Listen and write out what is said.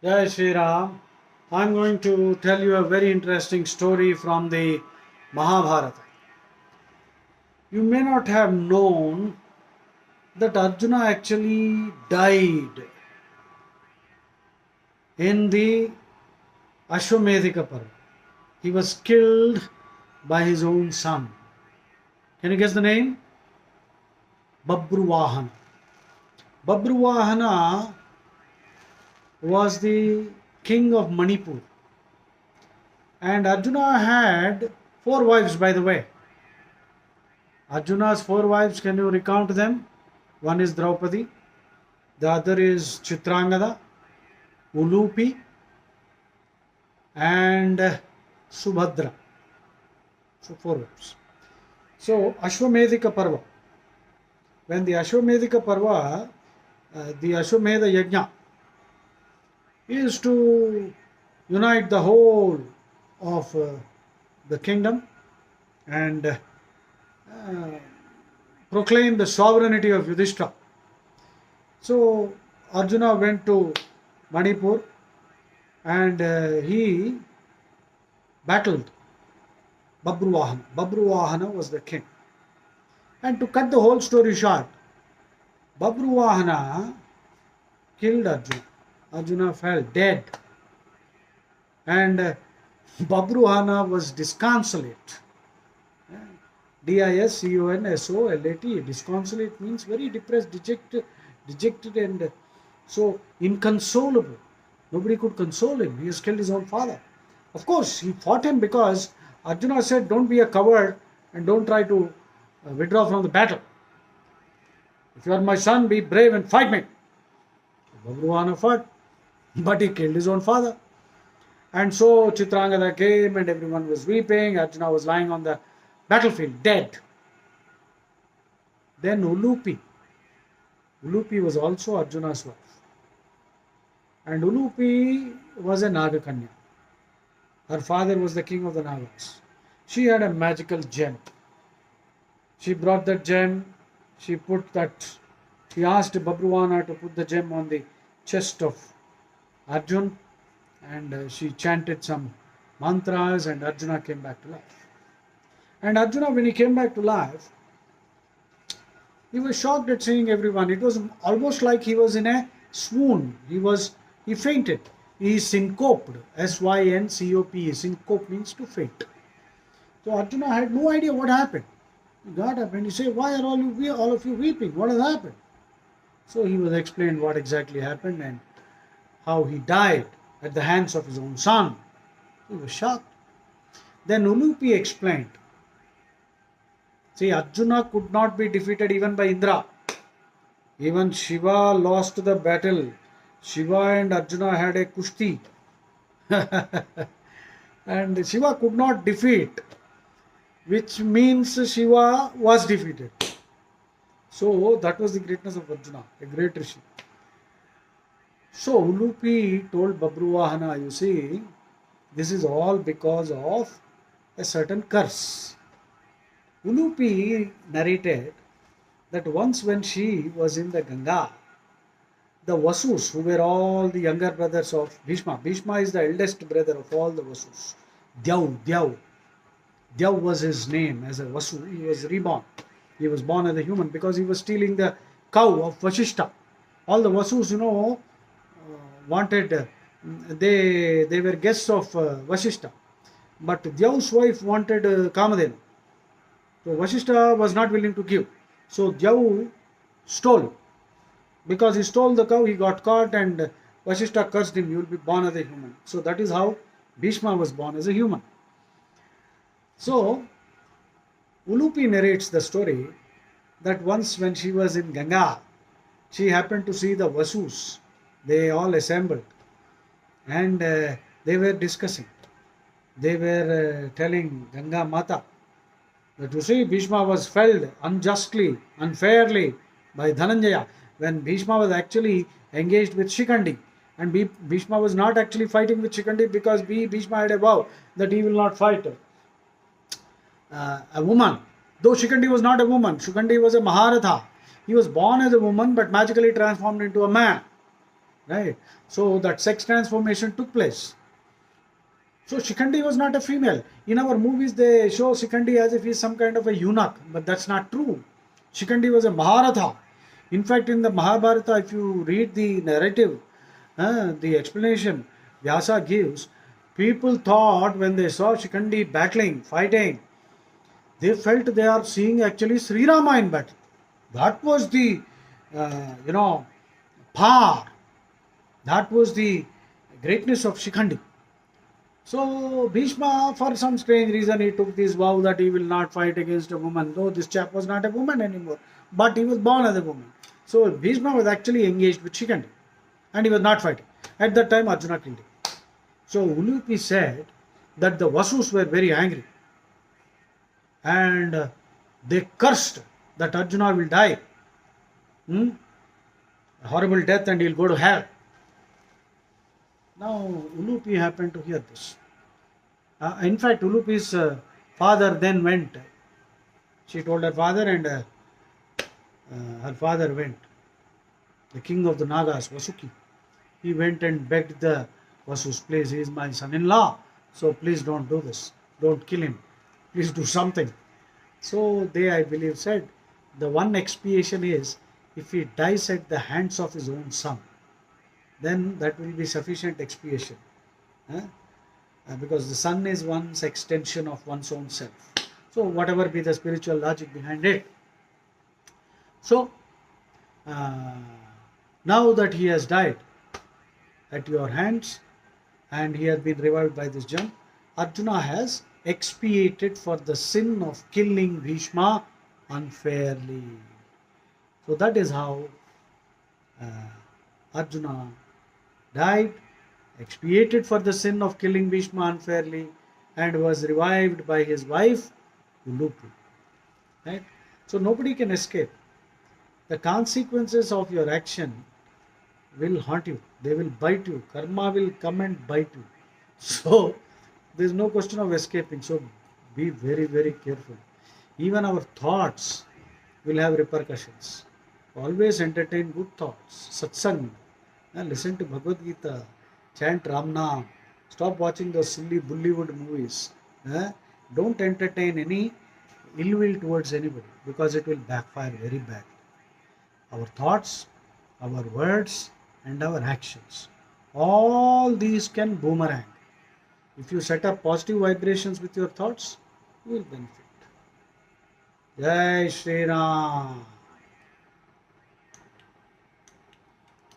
Jai Shri Ram. I'm going to tell you a very interesting story from the Mahabharata. You may not have known that Arjuna actually died in the Ashwamedhika Parva. He was killed by his own son. Can you guess the name? Babruvahana. Babruvahana was the king of Manipur. And Arjuna had 4 wives, by the way. Arjuna's 4 wives, can you recount them? One is Draupadi, the other is Chitrangada, Ulupi, and Subhadra. So 4 wives. So Ashwamedhika Parva. When the Ashwamedhika Parva, the Ashwamedha Yajna is to unite the whole of the kingdom and proclaim the sovereignty of Yudhishthira. So Arjuna went to Manipur and he battled Babruvahana. Babruvahana was the king. And to cut the whole story short, Babruvahana killed Arjuna. Arjuna fell dead. And Babruvahana was disconsolate. Disconsolate. Disconsolate means very depressed, dejected and so inconsolable. Nobody could console him. He has killed his own father. Of course, he fought him because Arjuna said, don't be a coward and don't try to withdraw from the battle. If you are my son, be brave and fight me. Babruvahana fought, but he killed his own father. And so Chitrangada came and everyone was weeping. Arjuna was lying on the battlefield, dead. Then Ulupi. Ulupi was also Arjuna's wife. And Ulupi was a Nagakanya. Her father was the king of the Nagas. She had a magical gem. She brought that gem. She asked Babruvahana to put the gem on the chest of Arjun. And she chanted some mantras and Arjuna came back to life. And Arjuna, when he came back to life, he was shocked at seeing everyone. It was almost like he was in a swoon. He fainted. He syncoped. S-Y-N-C-O-P. Syncope means to faint. So Arjuna had no idea what happened. He got up and he said, why are all of you weeping? What has happened? So he was explained what exactly happened and how he died at the hands of his own son. He was shocked. Then Ulupi explained. See, Arjuna could not be defeated even by Indra. Even Shiva lost the battle. Shiva and Arjuna had a kushti. And Shiva could not defeat, which means Shiva was defeated. So that was the greatness of Arjuna, a great rishi. So Ulupi told Babruvahana, you see, this is all because of a certain curse. Ulupi narrated that once when she was in the Ganga, the Vasus, who were all the younger brothers of Bhishma. Bhishma is the eldest brother of all the Vasus. Dyav was his name as a Vasu. He was reborn. He was born as a human because he was stealing the cow of Vashishta. All the Vasus, wanted, they were guests of Vashishta. But Dyav's wife wanted Kamadhenu. So Vashishta was not willing to give. So Dyav stole. Because he stole the cow, he got caught and Vashishta cursed him, you will be born as a human. So that is how Bhishma was born as a human. So Ulupi narrates the story that once when she was in Ganga, she happened to see the Vasus. They all assembled and they were discussing. They were telling Ganga Mata that you see Bhishma was felled unjustly, unfairly by Dhananjaya when Bhishma was actually engaged with Shikandi. And Bhishma was not actually fighting with Shikandi because Bhishma had a vow that he will not fight a woman. Though Shikandi was not a woman, Shikandi was a Maharatha. He was born as a woman but magically transformed into a man. right? So that sex transformation took place. So Shikhandi was not a female. In our movies, they show Shikhandi as if he's some kind of a eunuch, but that's not true. Shikhandi was a Maharatha. In fact, in the Mahabharata, if you read the narrative, the explanation Vyasa gives, people thought when they saw Shikhandi battling, fighting, they felt they are seeing actually Sri Rama in battle. That was the, power. That was the greatness of Shikhandi. So Bhishma, for some strange reason, he took this vow that he will not fight against a woman, though this chap was not a woman anymore, but he was born as a woman. So Bhishma was actually engaged with Shikhandi, and he was not fighting. At that time, Arjuna killed him. So Ulupi said that the Vasus were very angry, and they cursed that Arjuna will die, a horrible death, and he'll go to hell. Now Ulupi happened to hear this. In fact, Ulupi's father then went. She told her father, and her father went. The king of the Nagas, Vasuki, he went and begged the Vasus, please, he is my son-in-law, so please don't do this. Don't kill him. Please do something. So they, I believe, said, the one expiation is if he dies at the hands of his own son, then that will be sufficient expiation. Because the son is one's extension of one's own self. So whatever be the spiritual logic behind it. So now that he has died at your hands and he has been revived by this jump, Arjuna has expiated for the sin of killing Bhishma unfairly. So that is how Arjuna died, expiated for the sin of killing Bhishma unfairly, and was revived by his wife Ulupi. Right? So nobody can escape. The consequences of your action will haunt you. They will bite you. Karma will come and bite you. So there is no question of escaping. So be very, very careful. Even our thoughts will have repercussions. Always entertain good thoughts. Satsang. Listen to Bhagavad Gita. Chant Ram Naam. Stop watching those silly Bollywood movies. Don't entertain any ill will towards anybody, because it will backfire very bad. Our thoughts, our words, and our actions, all these can boomerang. If you set up positive vibrations with your thoughts, you will benefit. Jai Shri Ram.